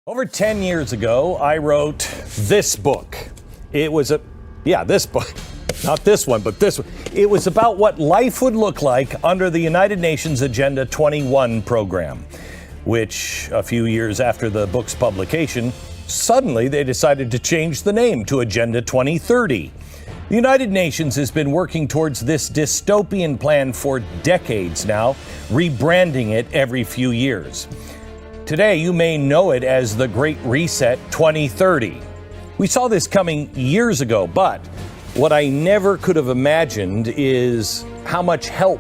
Over 10 years ago, I wrote this book. It was this book. Not this one, but this one. It was about what life would look like under the United Nations Agenda 21 program, which a few years after the book's publication, suddenly they decided to change the name to Agenda 2030. The United Nations has been working towards this dystopian plan for decades now, rebranding it every few years. Today, you may know it as the Great Reset 2030. We saw this coming years ago, but what I never could have imagined is how much help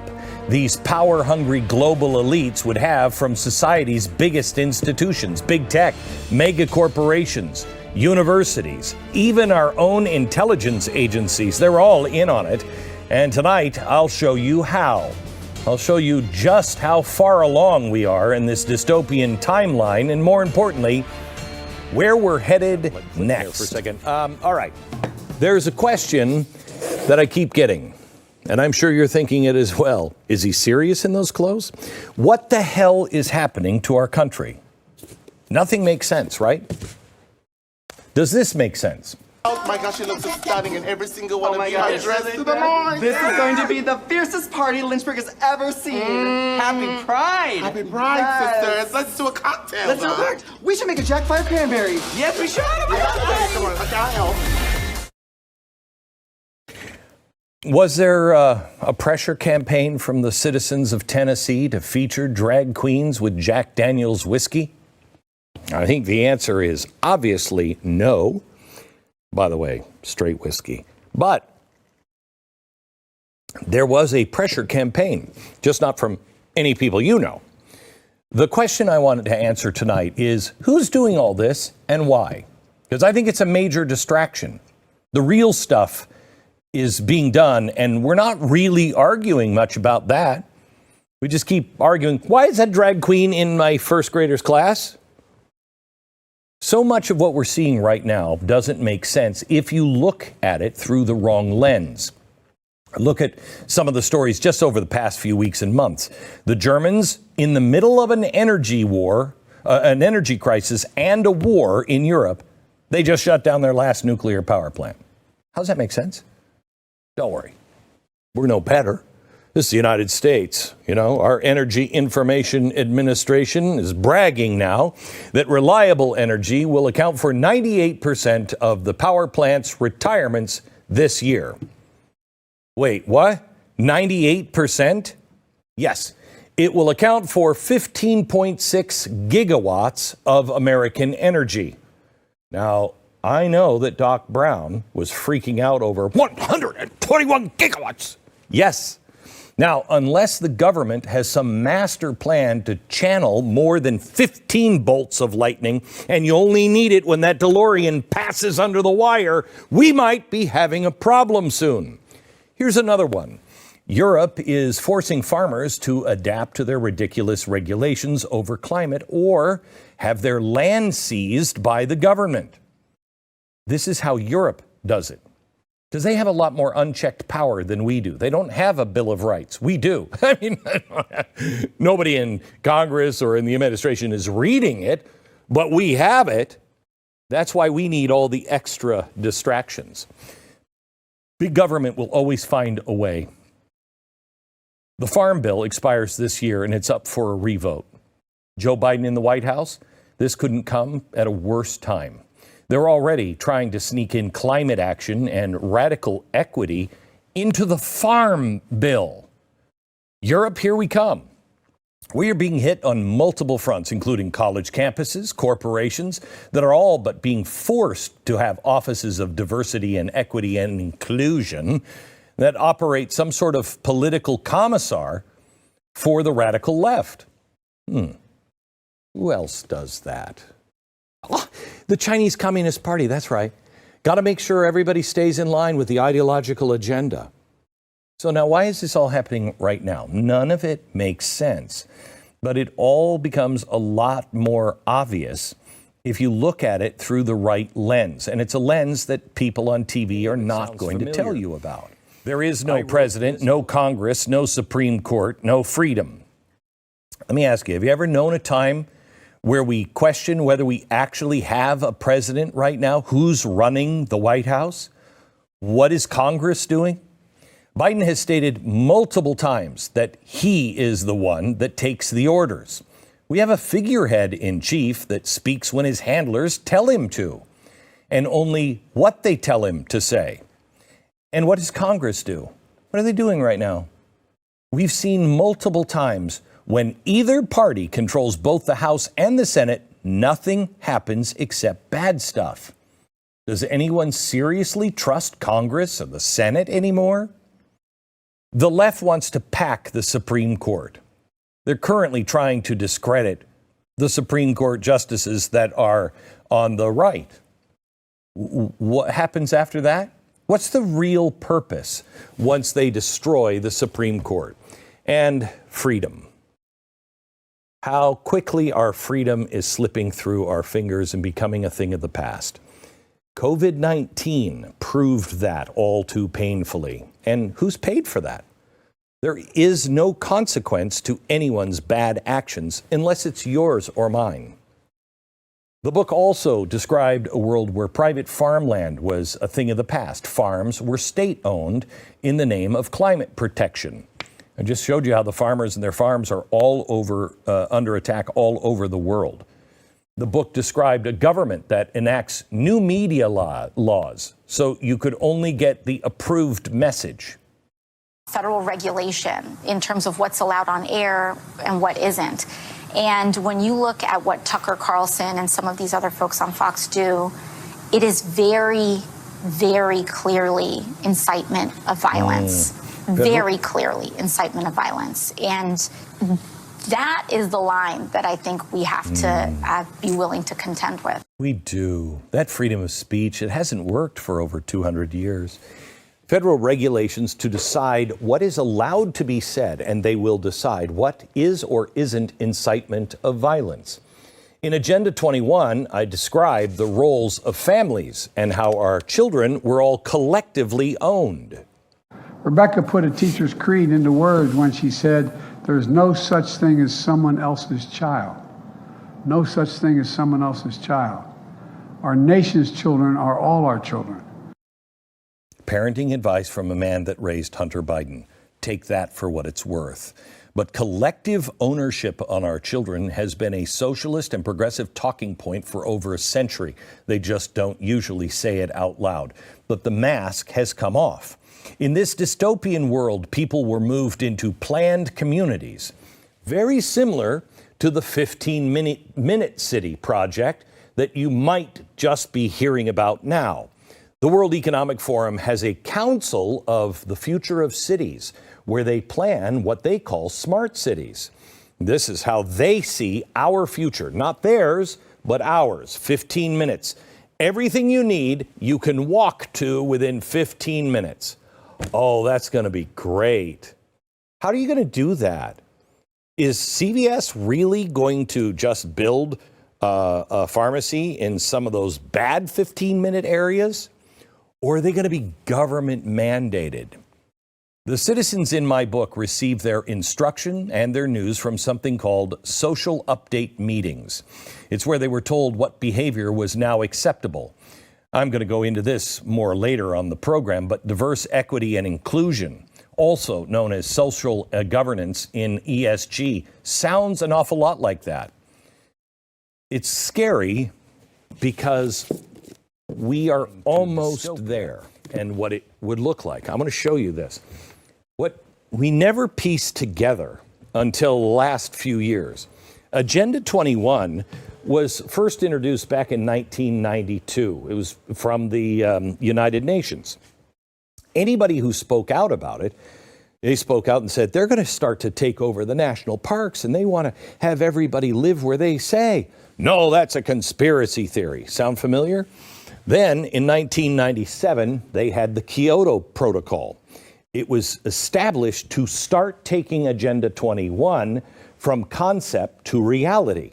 these power-hungry global elites would have from society's biggest institutions, big tech, mega corporations, universities, even our own intelligence agencies. They're all in on it. And tonight, I'll show you how. I'll show you just how far along we are in this dystopian timeline, and more importantly, where we're headed next. For a second. All right. There's a question that I keep getting, and I'm sure you're thinking it as well. Is he serious in those clothes? What the hell is happening to our country? Nothing makes sense, right? Does this make sense? Oh my gosh, she looks so stunning in every single one of my dress to the morning. This is going to be the fiercest party Lynchburg has ever seen. Happy Pride! Happy Pride, sisters. Let's do a cocktail. Let's do a cocktail. We should make a Jack Fire Cranberry. Yes, we should. Come on, I'll help. Was there a pressure campaign from the citizens of Tennessee to feature drag queens with Jack Daniel's whiskey? I think the answer is obviously no. By the way, straight whiskey. But there was a pressure campaign, just not from any people you know. The question I wanted to answer tonight is, who's doing all this and why? Because I think it's a major distraction. The real stuff is being done, and we're not really arguing much about that. We just keep arguing, why is that drag queen in my first grader's class? So much of what we're seeing right now doesn't make sense if you look at it through the wrong lens. Look at some of the stories just over the past few weeks and months. The Germans, in the middle of an energy war, an energy crisis and a war in Europe, they just shut down their last nuclear power plant. How does that make sense? Don't worry. We're no better. This is the United States. You know, our Energy Information Administration is bragging now that reliable energy will account for 98% of the power plant's retirements this year. Wait, what? 98%? Yes. It will account for 15.6 gigawatts of American energy. Now, I know that Doc Brown was freaking out over 121 gigawatts. Yes. Now, unless the government has some master plan to channel more than 15 bolts of lightning, and you only need it when that DeLorean passes under the wire, we might be having a problem soon. Here's another one. Europe is forcing farmers to adapt to their ridiculous regulations over climate or have their land seized by the government. This is how Europe does it. Because they have a lot more unchecked power than we do. They don't have a Bill of Rights. We do. I mean, nobody in Congress or in the administration is reading it, but we have it. That's why we need all the extra distractions. Big government will always find a way. The Farm Bill expires this year, and it's up for a revote. Joe Biden in the White House, this couldn't come at a worse time. They're already trying to sneak in climate action and radical equity into the Farm Bill. Europe, here we come. We are being hit on multiple fronts, including college campuses, corporations that are all but being forced to have offices of diversity and equity and inclusion that operate some sort of political commissar for the radical left. Who else does that? Oh, the Chinese Communist Party, that's right. Got to make sure everybody stays in line with the ideological agenda. So now, why is this all happening right now? None of it makes sense, but it all becomes a lot more obvious if you look at it through the right lens. And it's a lens that people on TV are not going to tell you about. There is no president, no Congress, no Supreme Court, no freedom. Let me ask you, have you ever known a time where we question whether we actually have a president right now. Who's running the White House? What is Congress doing? Biden has stated multiple times that he is the one that takes the orders. We have a figurehead in chief that speaks when his handlers tell him to, and only what they tell him to say. And what does Congress do? What are they doing right now? We've seen multiple times when either party controls both the House and the Senate, nothing happens except bad stuff. Does anyone seriously trust Congress or the Senate anymore? The left wants to pack the Supreme Court. They're currently trying to discredit the Supreme Court justices that are on the right. What happens after that? What's the real purpose once they destroy the Supreme Court? And freedom. How quickly our freedom is slipping through our fingers and becoming a thing of the past. COVID-19 proved that all too painfully. And who's paid for that? There is no consequence to anyone's bad actions unless it's yours or mine. The book also described a world where private farmland was a thing of the past. Farms were state-owned in the name of climate protection. I just showed you how the farmers and their farms are all over, under attack all over the world. The book described a government that enacts new media laws so you could only get the approved message. Federal regulation in terms of what's allowed on air and what isn't. And when you look at what Tucker Carlson and some of these other folks on Fox do, it is very, very clearly incitement of violence. Very clearly incitement of violence. And that is the line that I think we have to be willing to contend with. We do. That freedom of speech, it hasn't worked for over 200 years. Federal regulations to decide what is allowed to be said, and they will decide what is or isn't incitement of violence. In Agenda 21, I described the roles of families and how our children were all collectively owned. Rebecca put a teacher's creed into words when she said, "There's no such thing as someone else's child. No such thing as someone else's child. Our nation's children are all our children." Parenting advice from a man that raised Hunter Biden. Take that for what it's worth. But collective ownership on our children has been a socialist and progressive talking point for over a century. They just don't usually say it out loud. But the mask has come off. In this dystopian world, people were moved into planned communities, very similar to the 15-minute city project that you might just be hearing about now. The World Economic Forum has a council of the future of cities where they plan what they call smart cities. This is how they see our future, not theirs, but ours. 15 minutes. Everything you need, you can walk to within 15 minutes. Oh, that's going to be great. How are you going to do that? Is CVS really going to just build a pharmacy in some of those bad 15-minute areas? Or are they going to be government mandated? The citizens in my book receive their instruction and their news from something called social update meetings. It's where they were told what behavior was now acceptable. I'm going to go into this more later on the program, but diverse equity and inclusion, also known as social governance in ESG, sounds an awful lot like that. It's scary because we are almost there, and what it would look like. I'm going to show you this. What we never pieced together until the last few years. Agenda 21 was first introduced back in 1992. It was from the United Nations. Anybody who spoke out about it, they spoke out and said they're going to start to take over the national parks and they want to have everybody live where they say. No, that's a conspiracy theory. Sound familiar? Then in 1997, they had the Kyoto Protocol. It was established to start taking Agenda 21 from concept to reality.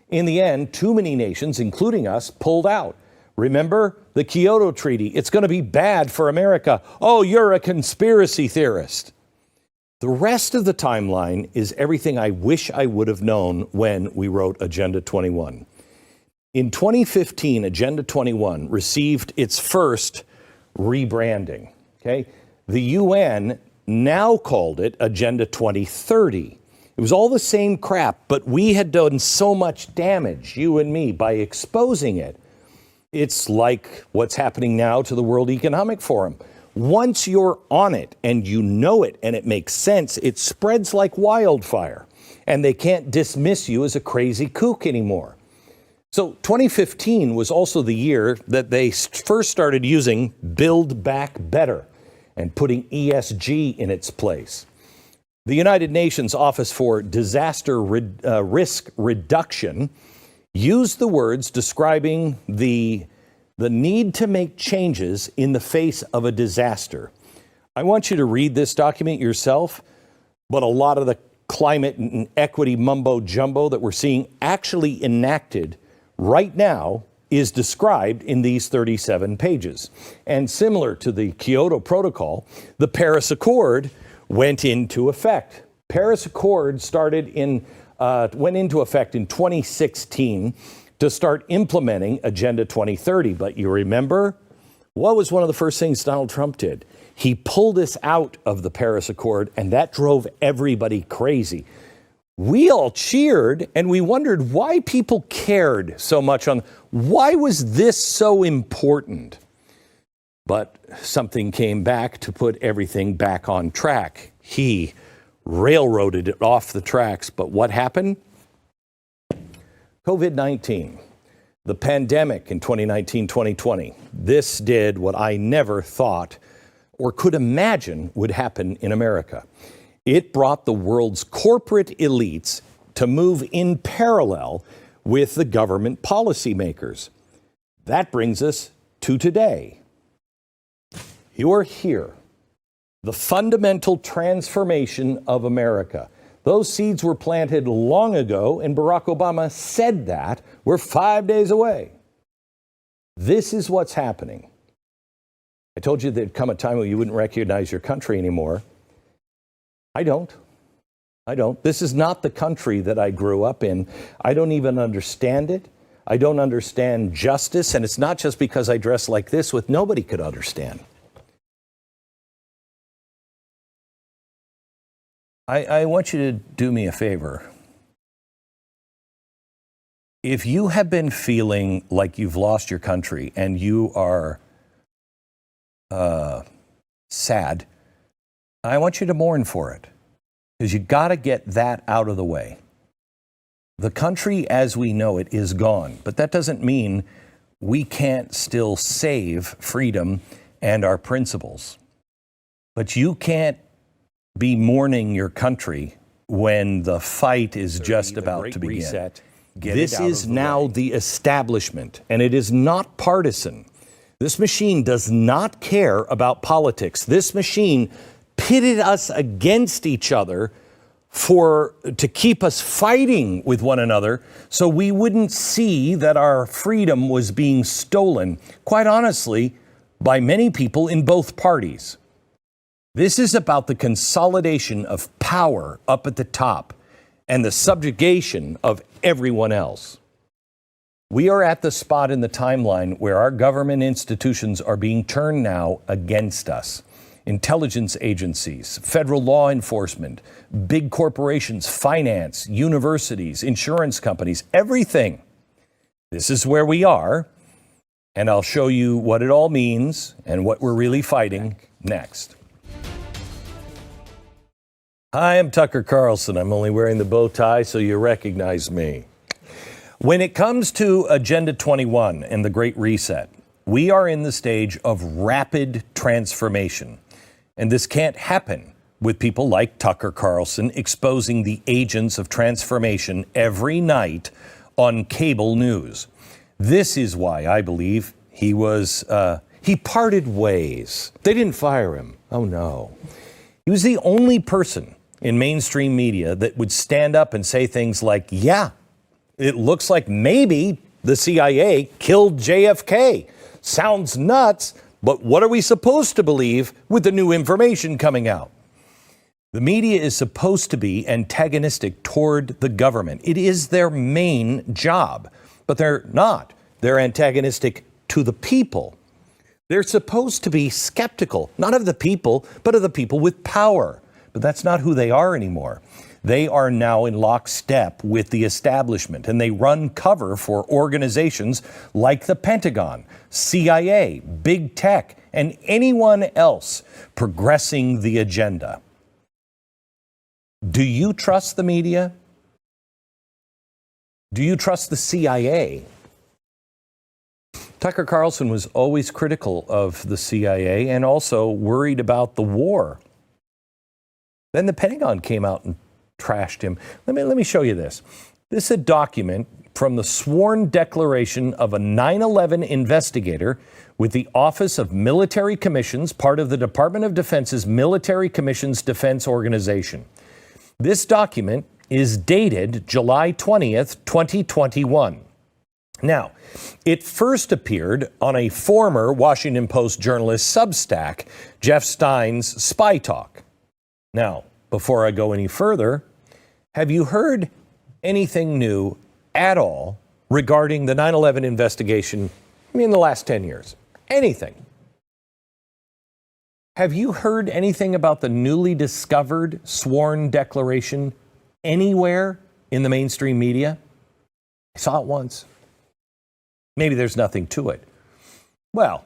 In the end, too many nations, including us, pulled out. Remember the Kyoto Treaty? It's going to be bad for America. Oh, you're a conspiracy theorist. The rest of the timeline is everything I wish I would have known when we wrote Agenda 21. In 2015, Agenda 21 received its first rebranding. Okay? The UN now called it Agenda 2030. It was all the same crap, but we had done so much damage, you and me, by exposing it. It's like what's happening now to the World Economic Forum. Once you're on it and you know it and it makes sense, it spreads like wildfire. And they can't dismiss you as a crazy kook anymore. So 2015 was also the year that they first started using Build Back Better and putting ESG in its place. The United Nations Office for Disaster Risk Reduction used the words describing the need to make changes in the face of a disaster. I want you to read this document yourself, but a lot of the climate and equity mumbo jumbo that we're seeing actually enacted right now is described in these 37 pages. And similar to the Kyoto Protocol, the Paris Accord went into effect. Paris Accord went into effect in 2016 to start implementing Agenda 2030. But you remember, what was one of the first things Donald Trump did? He pulled us out of the Paris Accord, and that drove everybody crazy. We all cheered, and we wondered why people cared so much why was this so important? But something came back to put everything back on track. He railroaded it off the tracks, but what happened? COVID-19, the pandemic in 2019-2020. This did what I never thought or could imagine would happen in America. It brought the world's corporate elites to move in parallel with the government policymakers. That brings us to today. You're here. The fundamental transformation of America. Those seeds were planted long ago, and Barack Obama said that. We're 5 days away. This is what's happening. I told you there'd come a time when you wouldn't recognize your country anymore. I don't. This is not the country that I grew up in. I don't even understand it. I don't understand justice, and it's not just because I dress like this, what nobody could understand. I want you to do me a favor. If you have been feeling like you've lost your country and you are sad, I want you to mourn for it, because you got to get that out of the way. The country as we know it is gone, but that doesn't mean we can't still save freedom and our principles. But you can't be mourning your country when the fight is just about to begin. Reset. This is now the establishment, and it is not partisan. This machine does not care about politics. This machine pitted us against each other to keep us fighting with one another so we wouldn't see that our freedom was being stolen, quite honestly, by many people in both parties. This is about the consolidation of power up at the top and the subjugation of everyone else. We are at the spot in the timeline where our government institutions are being turned now against us. Intelligence agencies, federal law enforcement, big corporations, finance, universities, insurance companies, everything. This is where we are, and I'll show you what it all means and what we're really fighting next. Hi, I'm Tucker Carlson. I'm only wearing the bow tie so you recognize me. When it comes to Agenda 21 and the Great Reset, we are in the stage of rapid transformation. And this can't happen with people like Tucker Carlson exposing the agents of transformation every night on cable news. This is why I believe he parted ways. They didn't fire him. Oh, no. He was the only person in mainstream media that would stand up and say things like, yeah, it looks like maybe the CIA killed JFK. Sounds nuts, but what are we supposed to believe with the new information coming out? The media is supposed to be antagonistic toward the government. It is their main job, but they're not. They're antagonistic to the people. They're supposed to be skeptical, not of the people, but of the people with power. But that's not who they are anymore. They are now in lockstep with the establishment, and they run cover for organizations like the Pentagon, CIA, big tech, and anyone else progressing the agenda. Do you trust the media? Do you trust the CIA? Tucker Carlson was always critical of the CIA and also worried about the war. Then the Pentagon came out and trashed him. Let me show you this. This is a document from the sworn declaration of a 9/11 investigator with the Office of Military Commissions, part of the Department of Defense's Military Commissions Defense Organization. This document is dated July 20th, 2021. Now, it first appeared on a former Washington Post journalist Substack, Jeff Stein's Spy Talk. Now, before I go any further, have you heard anything new at all regarding the 9/11 investigation in the last 10 years? Anything? Have you heard anything about the newly discovered sworn declaration anywhere in the mainstream media? I saw it once. Maybe there's nothing to it. Well,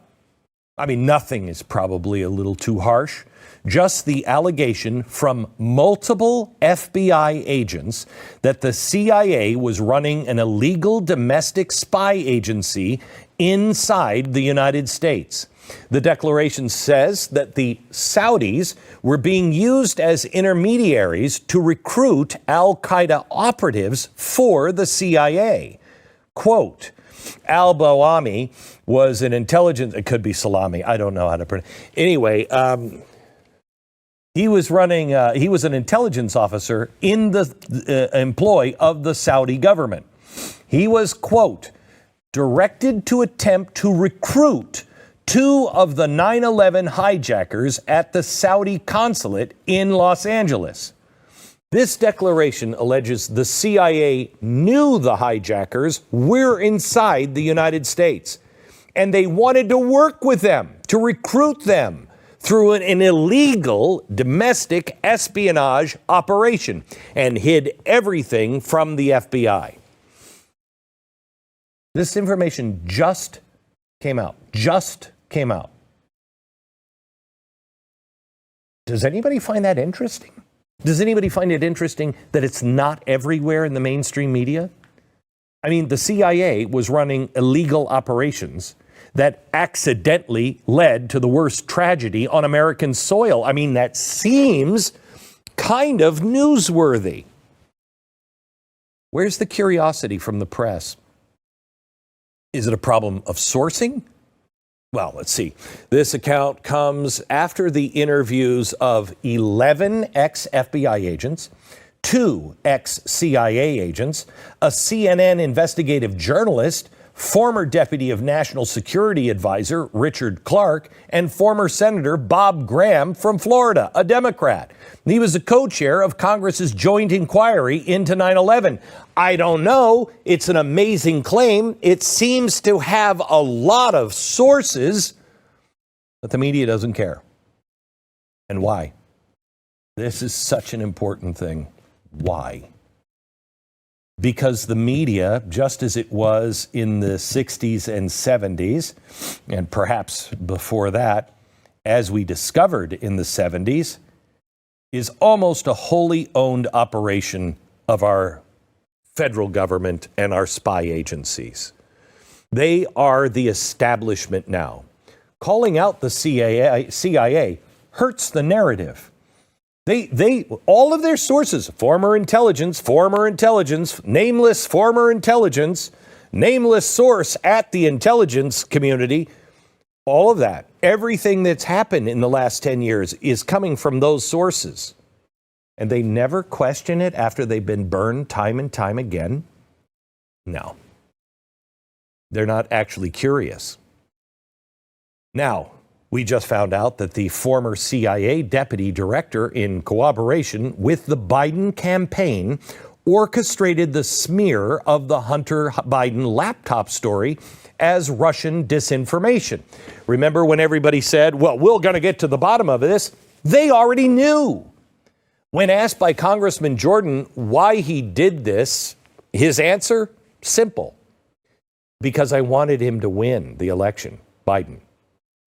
I mean, nothing is probably a little too harsh. Just the allegation from multiple FBI agents that the CIA was running an illegal domestic spy agency inside the United States. The declaration says that the Saudis were being used as intermediaries to recruit al-Qaeda operatives for the CIA. Quote, al-Bawami was an intelligence, it could be Salami, I don't know how to pronounce. Anyway, he was an intelligence officer in the employ of the Saudi government. He was, quote, directed to attempt to recruit two of the 9/11 hijackers at the Saudi consulate in Los Angeles. This declaration alleges the CIA knew the hijackers were inside the United States, and they wanted to work with them, to recruit them through an illegal domestic espionage operation, and hid everything from the FBI. This information just came out. Does anybody find that interesting? Does anybody find it interesting that it's not everywhere in the mainstream media? I mean, the CIA was running illegal operations that accidentally led to the worst tragedy on American soil. I mean, that seems kind of newsworthy. Where's the curiosity from the press? Is it a problem of sourcing? Well, let's see. This account comes after the interviews of 11 ex-FBI agents, 2 ex-CIA agents, a CNN investigative journalist, former Deputy of National Security Advisor Richard Clark, and former Senator Bob Graham from Florida, a Democrat. He was the co-chair of Congress's joint inquiry into 9/11. I don't know. It's an amazing claim. It seems to have a lot of sources, but the media doesn't care. And why? This is such an important thing. Why? Because the media, just as it was in the 60s and 70s, and perhaps before that, as we discovered in the 70s, is almost a wholly owned operation of our federal government and our spy agencies. They are the establishment now. Calling out the CIA hurts the narrative. They all of their sources, former intelligence, nameless former intelligence, nameless source at the intelligence community, all of that, everything that's happened in the last 10 years is coming from those sources. And they never question it after they've been burned time and time again? No. They're not actually curious. Now, We just found out that the former CIA deputy director, in cooperation with the Biden campaign, orchestrated the smear of the Hunter Biden laptop story as Russian disinformation. Remember when everybody said, well, we're going to get to the bottom of this? They already knew. When asked by Congressman Jordan why he did this, his answer, simple. Because I wanted him to win the election, Biden.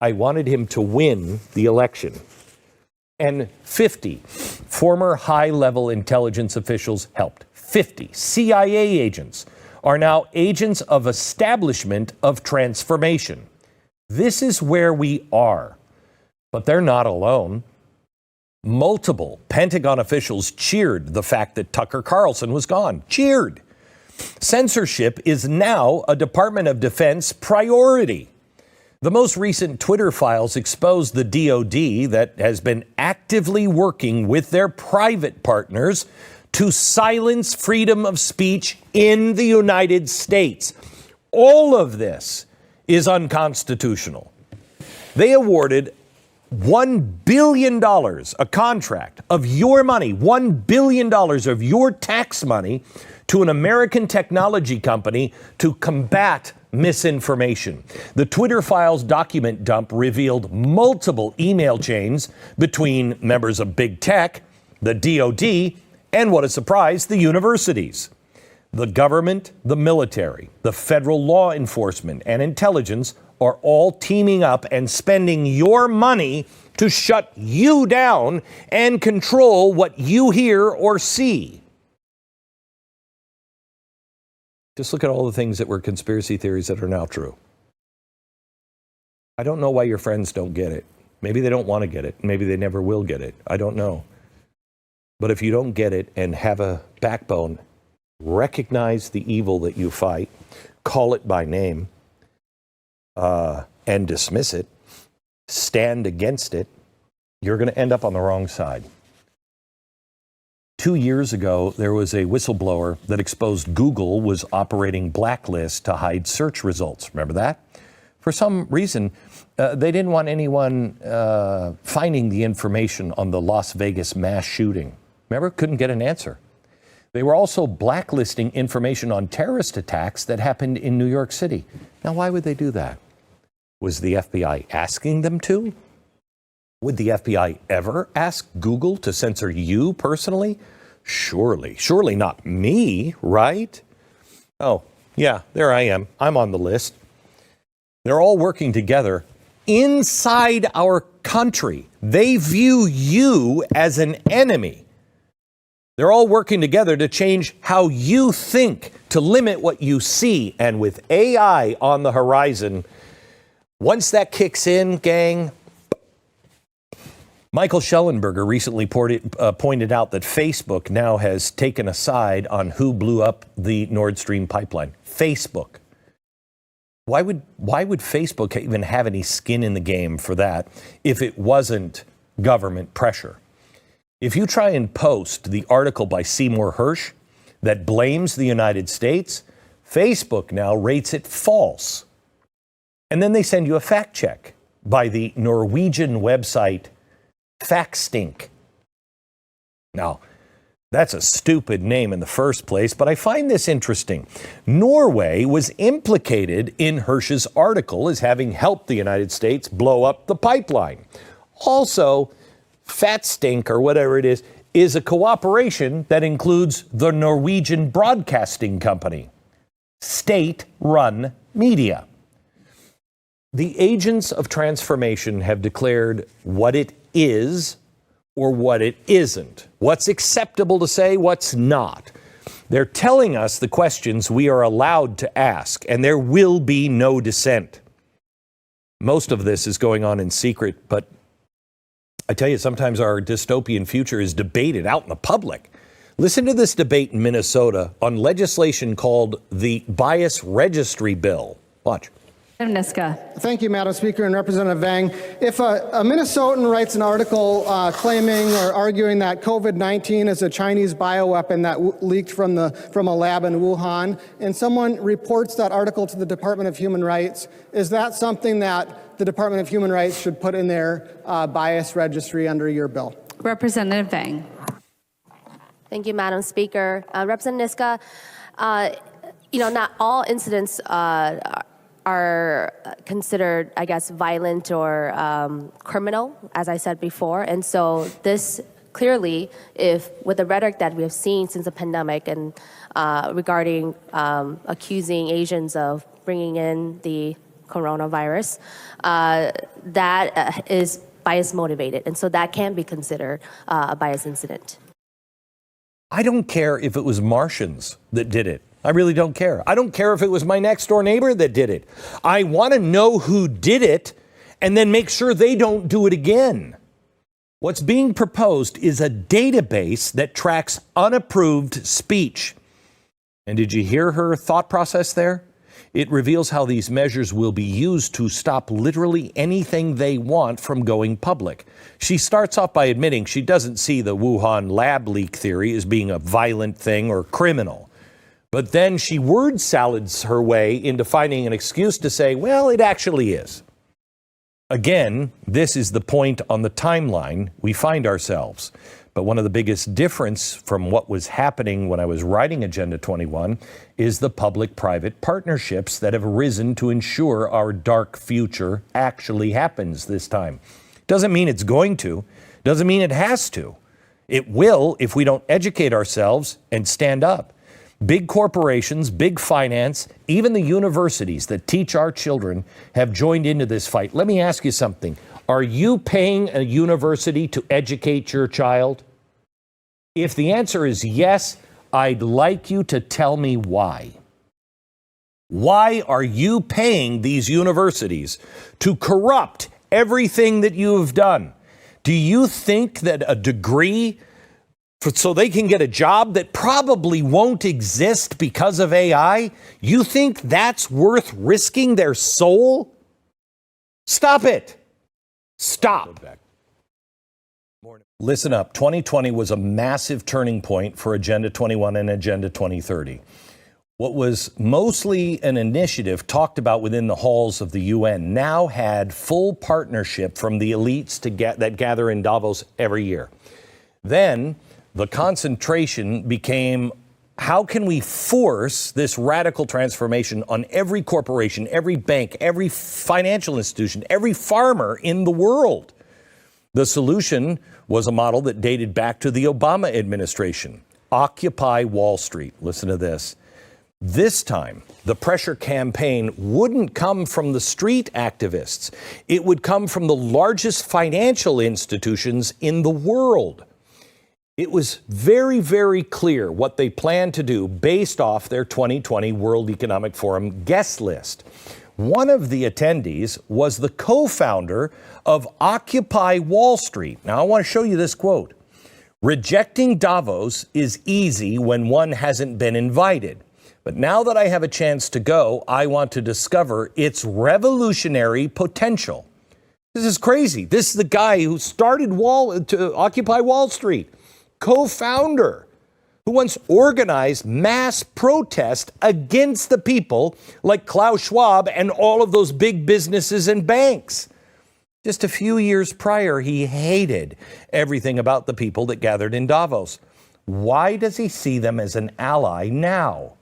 I wanted him to win the election. And 50 former high-level intelligence officials helped. 50 CIA agents are now agents of establishment of transformation. This is where we are. But they're not alone. Multiple Pentagon officials cheered the fact that Tucker Carlson was gone. Cheered. Censorship is now a Department of Defense priority. The most recent Twitter files expose the DOD that has been actively working with their private partners to silence freedom of speech in the United States. All of this is unconstitutional. They awarded $1 billion, a contract of your money, $1 billion of your tax money to an American technology company to combat misinformation. The Twitter files document dump revealed multiple email chains between members of big tech, the DOD, and what a surprise, the universities. The government, the military, the federal law enforcement, and intelligence are all teaming up and spending your money to shut you down and control what you hear or see. Just look at all the things that were conspiracy theories that are now true. I don't know why your friends don't get it. Maybe they don't want to get it. Maybe they never will get it. I don't know. But if you don't get it and have a backbone, recognize the evil that you fight, call it by name, and dismiss it, stand against it, you're going to end up on the wrong side. 2 years ago, there was a whistleblower that exposed Google was operating blacklists to hide search results. Remember that? For some reason, they didn't want anyone finding the information on the Las Vegas mass shooting. Remember? Couldn't get an answer. They were also blacklisting information on terrorist attacks that happened in New York City. Now, why would they do that? Was the FBI asking them to? Would the FBI ever ask Google to censor you personally? Surely not me, right? Oh, yeah, there I am. I'm on the list. They're all working together inside our country. They view you as an enemy. They're all working together to change how you think, to limit what you see. And with AI on the horizon, once that kicks in, gang, Michael Schellenberger recently pointed out that Facebook now has taken a side on who blew up the Nord Stream pipeline. Facebook. Why would Facebook even have any skin in the game for that if it wasn't government pressure? If you try and post the article by Seymour Hersh that blames the United States, Facebook now rates it false. And then they send you a fact check by the Norwegian website Factstink. Now, that's a stupid name in the first place, but I find this interesting. Norway was implicated in Hersh's article as having helped the United States blow up the pipeline. Also, Factstink, or whatever it is a cooperation that includes the Norwegian Broadcasting Company, state-run media. The agents of transformation have declared what it is or what it isn't, what's acceptable to say, what's not. They're telling us the questions we are allowed to ask, and there will be no dissent. Most of this is going on in secret, but I tell you, sometimes our dystopian future is debated out in the public. Listen to this debate in Minnesota on legislation called the Bias Registry Bill. Watch. Niska. Thank you, Madam Speaker and Representative Vang. If a Minnesotan writes an article claiming or arguing that COVID-19 is a Chinese bioweapon that leaked from a lab in Wuhan, and someone reports that article to the Department of Human Rights, is that something that the Department of Human Rights should put in their bias registry under your bill? Representative Vang. Thank you, Madam Speaker. Representative Niska, not all incidents are considered, I guess, violent or criminal, as I said before. And so this clearly, if with the rhetoric that we have seen since the pandemic and regarding accusing Asians of bringing in the coronavirus, that is bias motivated. And so that can be considered a bias incident. I don't care if it was Martians that did it. I really don't care. I don't care if it was my next door neighbor that did it. I want to know who did it and then make sure they don't do it again. What's being proposed is a database that tracks unapproved speech. And did you hear her thought process there? It reveals how these measures will be used to stop literally anything they want from going public. She starts off by admitting she doesn't see the Wuhan lab leak theory as being a violent thing or criminal. But then she word salads her way into finding an excuse to say, well, it actually is. Again, this is the point on the timeline we find ourselves. But one of the biggest difference from what was happening when I was writing Agenda 21 is the public-private partnerships that have arisen to ensure our dark future actually happens this time. Doesn't mean it's going to. Doesn't mean it has to. It will if we don't educate ourselves and stand up. Big corporations, big finance, even the universities that teach our children have joined into this fight. Let me ask you something. Are you paying a university to educate your child? If the answer is yes, I'd like you to tell me why. Why are you paying these universities to corrupt everything that you've done? Do you think that a degree so they can get a job that probably won't exist because of AI? You think that's worth risking their soul? Stop it. Stop. Listen up. 2020 was a massive turning point for Agenda 21 and Agenda 2030. What was mostly an initiative talked about within the halls of the UN now had full partnership from the elites that gather in Davos every year. Then the concentration became, how can we force this radical transformation on every corporation, every bank, every financial institution, every farmer in the world? The solution was a model that dated back to the Obama administration. Occupy Wall Street. Listen to this. This time, the pressure campaign wouldn't come from the street activists. It would come from the largest financial institutions in the world. It was very, very clear what they planned to do based off their 2020 World Economic Forum guest list. One of the attendees was the co-founder of Occupy Wall Street. Now, I want to show you this quote. Rejecting Davos is easy when one hasn't been invited. But now that I have a chance to go, I want to discover its revolutionary potential. This is crazy. This is the guy who started to Occupy Wall Street. Co-founder who once organized mass protest against the people like Klaus Schwab and all of those big businesses and banks. Just a few years prior, he hated everything about the people that gathered in Davos. Why does he see them as an ally now?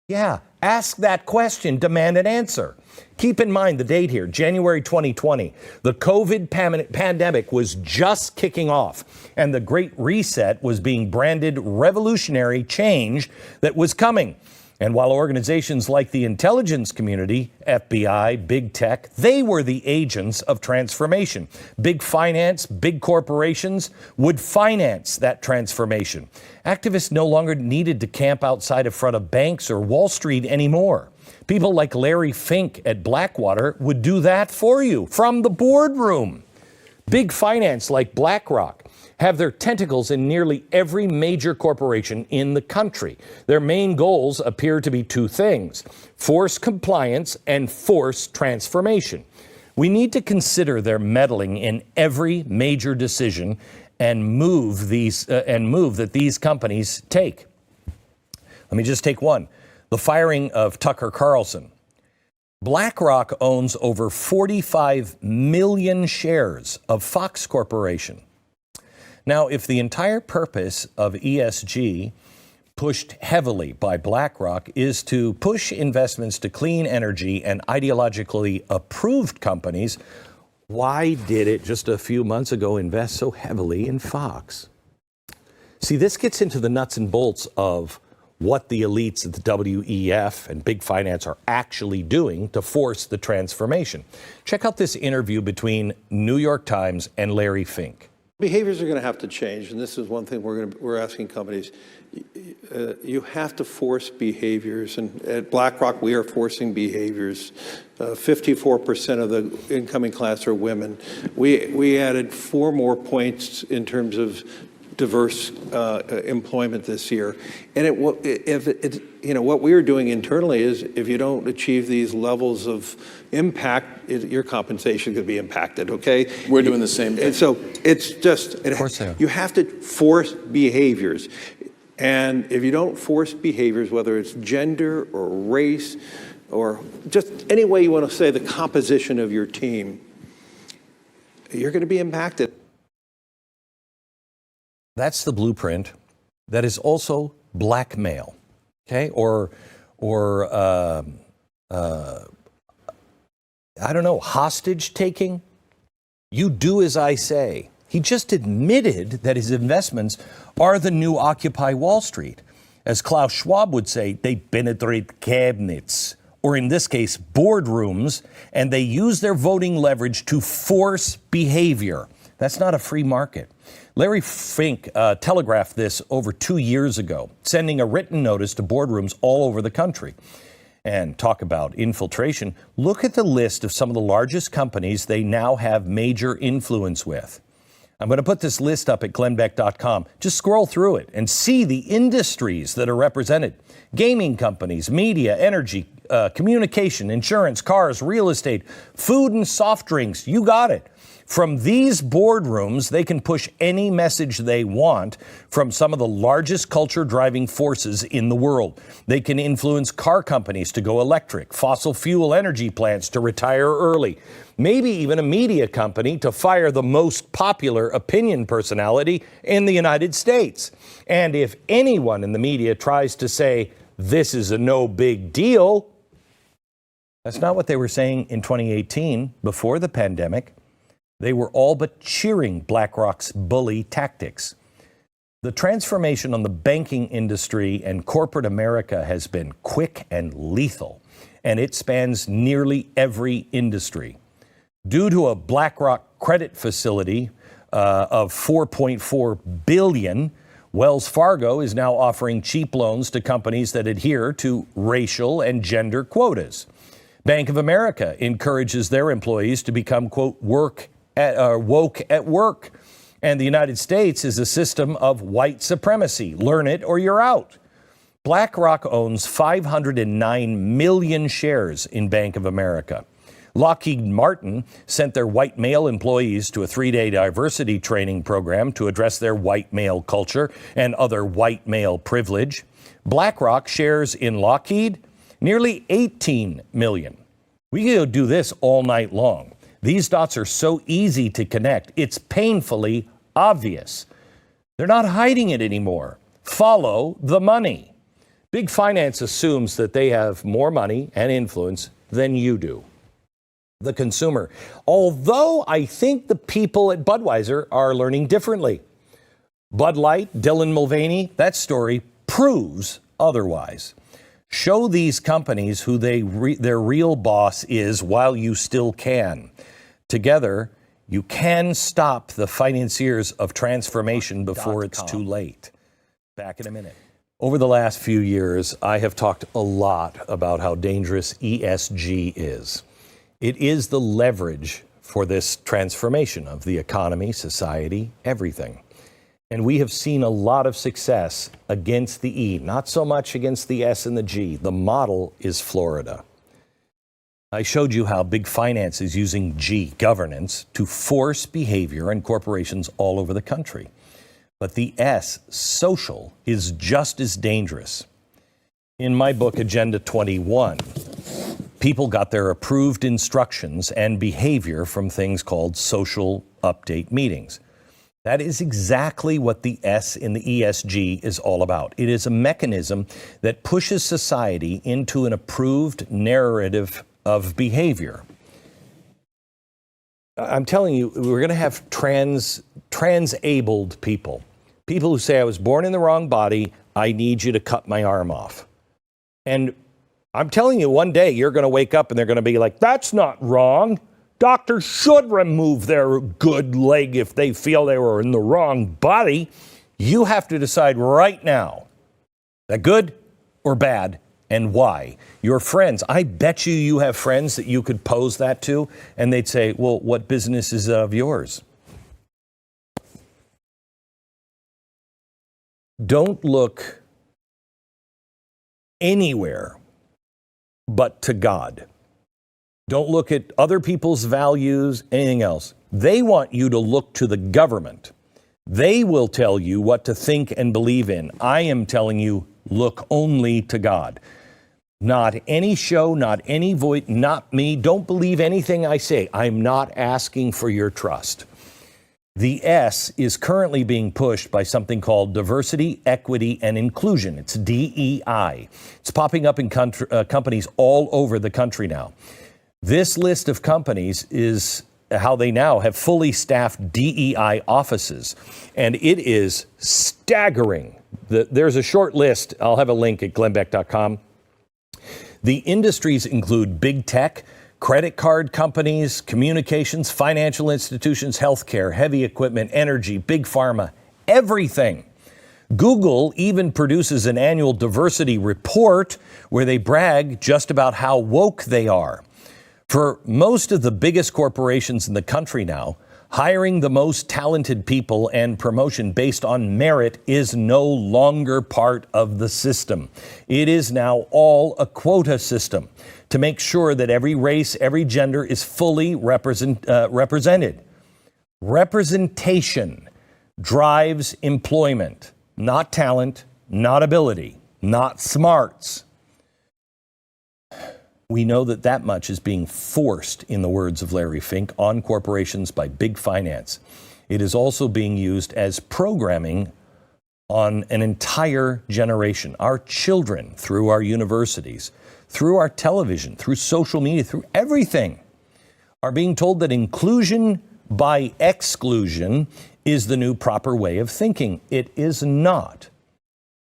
Yeah, ask that question, demand an answer. Keep in mind the date here, January 2020. The COVID pandemic was just kicking off, and the Great Reset was being branded revolutionary change that was coming. And while organizations like the intelligence community, FBI, big tech, they were the agents of transformation. Big finance, big corporations would finance that transformation. Activists no longer needed to camp outside in front of banks or Wall Street anymore. People like Larry Fink at Blackwater would do that for you from the boardroom. Big finance like BlackRock have their tentacles in nearly every major corporation in the country. Their main goals appear to be two things: force compliance and force transformation. We need to consider their meddling in every major decision and move that these companies take. Let me just take one: the firing of Tucker Carlson. BlackRock owns over 45 million shares of Fox Corporation. Now, if the entire purpose of ESG, pushed heavily by BlackRock, is to push investments to clean energy and ideologically approved companies, why did it just a few months ago invest so heavily in Fox? See, this gets into the nuts and bolts of what the elites at the WEF and big finance are actually doing to force the transformation. Check out this interview between New York Times and Larry Fink. Behaviors are going to have to change, and this is one thing we're asking companies. You have to force behaviors, and at BlackRock we are forcing behaviors. 54% of the incoming class are women. We added 4 more points in terms of diverse employment this year, and what we are doing internally is, if you don't achieve these levels of impact, your compensation could be impacted. Okay, we're doing the same thing. And so it's just, of course they are. You have to force behaviors, and if you don't force behaviors, whether it's gender or race or just any way you want to say the composition of your team, you're going to be impacted. That's the blueprint. That is also blackmail, okay? Or I don't know, hostage taking. You do as I say. He just admitted that his investments are the new Occupy Wall Street. As Klaus Schwab would say, they penetrate cabinets, or in this case, boardrooms, and they use their voting leverage to force behavior. That's not a free market. Larry Fink telegraphed this over 2 years ago, sending a written notice to boardrooms all over the country. And talk about infiltration. Look at the list of some of the largest companies they now have major influence with. I'm going to put this list up at glennbeck.com. Just scroll through it and see the industries that are represented. Gaming companies, media, energy, communication, insurance, cars, real estate, food and soft drinks. You got it. From these boardrooms, they can push any message they want from some of the largest culture-driving forces in the world. They can influence car companies to go electric, fossil fuel energy plants to retire early, maybe even a media company to fire the most popular opinion personality in the United States. And if anyone in the media tries to say, this is a no big deal, that's not what they were saying in 2018 before the pandemic. They were all but cheering BlackRock's bully tactics. The transformation on the banking industry and corporate America has been quick and lethal, and it spans nearly every industry. Due to a BlackRock credit facility of $4.4 billion, Wells Fargo is now offering cheap loans to companies that adhere to racial and gender quotas. Bank of America encourages their employees to become, quote, woke at work. And the United States is a system of white supremacy. Learn it or you're out. BlackRock owns 509 million shares in Bank of America. Lockheed Martin sent their white male employees to a 3-day diversity training program to address their white male culture and other white male privilege. BlackRock shares in Lockheed, nearly 18 million. We can go do this all night long. These dots are so easy to connect. It's painfully obvious. They're not hiding it anymore. Follow the money. Big finance assumes that they have more money and influence than you do, the consumer. Although I think the people at Budweiser are learning differently. Bud Light, Dylan Mulvaney, that story proves otherwise. Show these companies who their real boss is while you still can. Together, you can stop the financiers of transformation before it's too late. Back in a minute. Over the last few years, I have talked a lot about how dangerous ESG is. It is the leverage for this transformation of the economy, society, everything. And we have seen a lot of success against the E, not so much against the S and the G. The model is Florida. I showed you how big finance is using G, governance, to force behavior in corporations all over the country. But the S, social, is just as dangerous. In my book, Agenda 21, people got their approved instructions and behavior from things called social update meetings. That is exactly what the S in the ESG is all about. It is a mechanism that pushes society into an approved narrative of behavior. I'm telling you, we're going to have transabled people. People who say, I was born in the wrong body, I need you to cut my arm off. And I'm telling you, one day you're going to wake up and they're going to be like, that's not wrong. Doctors should remove their good leg if they feel they were in the wrong body. You have to decide right now, that good or bad, and why. Your friends, I bet you have friends that you could pose that to, and they'd say, well, what business is of yours? Don't look anywhere but to God. Don't look at other people's values, anything else. They want you to look to the government. They will tell you what to think and believe in. I am telling you, look only to God. Not any show, not any voice, not me. Don't believe anything I say. I'm not asking for your trust. The S is currently being pushed by something called diversity, equity, and inclusion. It's DEI. It's popping up in companies all over the country now. This list of companies is how they now have fully staffed DEI offices, and it is staggering. There's a short list. I'll have a link at glennbeck.com. The industries include big tech, credit card companies, communications, financial institutions, healthcare, heavy equipment, energy, big pharma, everything. Google even produces an annual diversity report where they brag just about how woke they are. For most of the biggest corporations in the country now, hiring the most talented people and promotion based on merit is no longer part of the system. It is now all a quota system to make sure that every race, every gender is fully represented. Representation drives employment, not talent, not ability, not smarts. We know that much is being forced, in the words of Larry Fink, on corporations by big finance. It is also being used as programming on an entire generation. Our children, through our universities, through our television, through social media, through everything, are being told that inclusion by exclusion is the new proper way of thinking. It is not.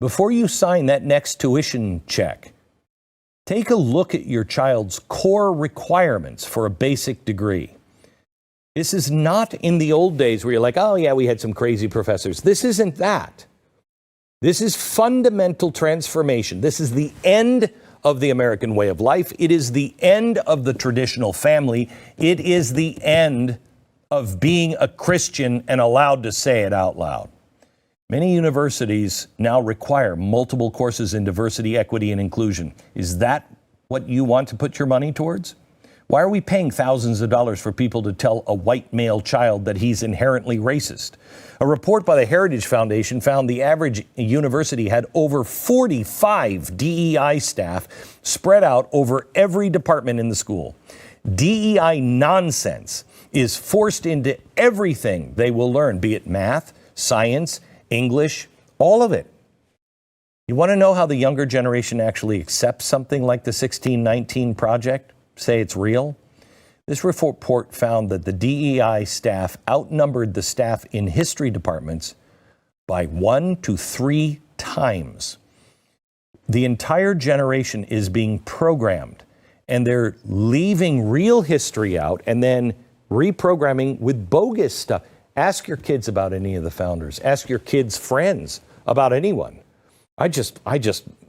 Before you sign that next tuition check, take a look at your child's core requirements for a basic degree. This is not in the old days where you're like, oh yeah, we had some crazy professors. This isn't that. This is fundamental transformation. This is the end of the American way of life. It is the end of the traditional family. It is the end of being a Christian and allowed to say it out loud. Many universities now require multiple courses in diversity, equity, and inclusion. Is that what you want to put your money towards? Why are we paying thousands of dollars for people to tell a white male child that he's inherently racist? A report by the Heritage Foundation found the average university had over 45 DEI staff spread out over every department in the school. DEI nonsense is forced into everything they will learn, be it math, science, English, all of it. You want to know how the younger generation actually accepts something like the 1619 Project? Say it's real? This report found that the DEI staff outnumbered the staff in history departments by 1 to 3 times. The entire generation is being programmed, and they're leaving real history out and then reprogramming with bogus stuff. Ask your kids about any of the founders. Ask your kids' friends about anyone. I just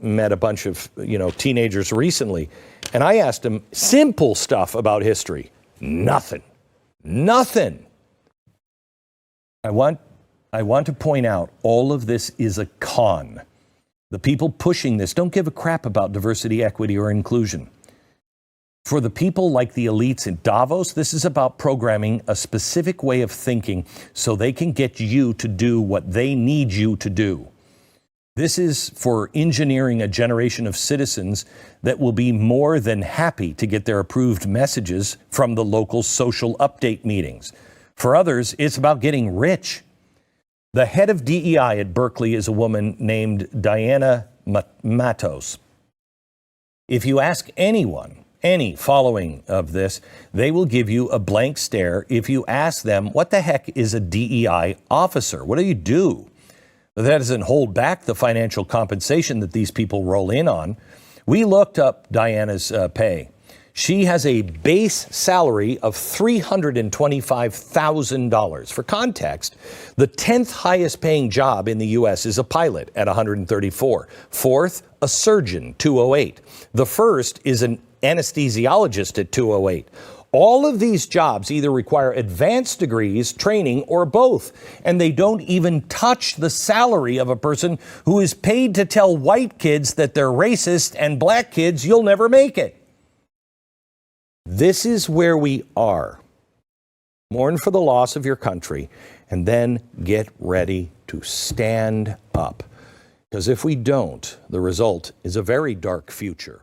met a bunch of teenagers recently, and I asked them simple stuff about history. Nothing. I want I want to point out all of this is a con. The people pushing this don't give a crap about diversity, equity, or inclusion. For the people like the elites in Davos, this is about programming a specific way of thinking so they can get you to do what they need you to do. This is for engineering a generation of citizens that will be more than happy to get their approved messages from the local social update meetings. For others, it's about getting rich. The head of DEI at Berkeley is a woman named Diana Matos. If you ask anyone, any following of this, they will give you a blank stare if you ask them, what the heck is a DEI officer? What do you do? That doesn't hold back the financial compensation that these people roll in on. We looked up Diana's pay. She has a base salary of $325,000. For context, the 10th highest paying job in the U.S. is a pilot at $134,000. Fourth, a surgeon, $208,000. The first is an anesthesiologist at $208,000. All of these jobs either require advanced degrees, training, or both, and they don't even touch the salary of a person who is paid to tell white kids that they're racist and black kids you'll never make it. This is where we are. Mourn for the loss of your country, and then get ready to stand up. Because if we don't, the result is a very dark future.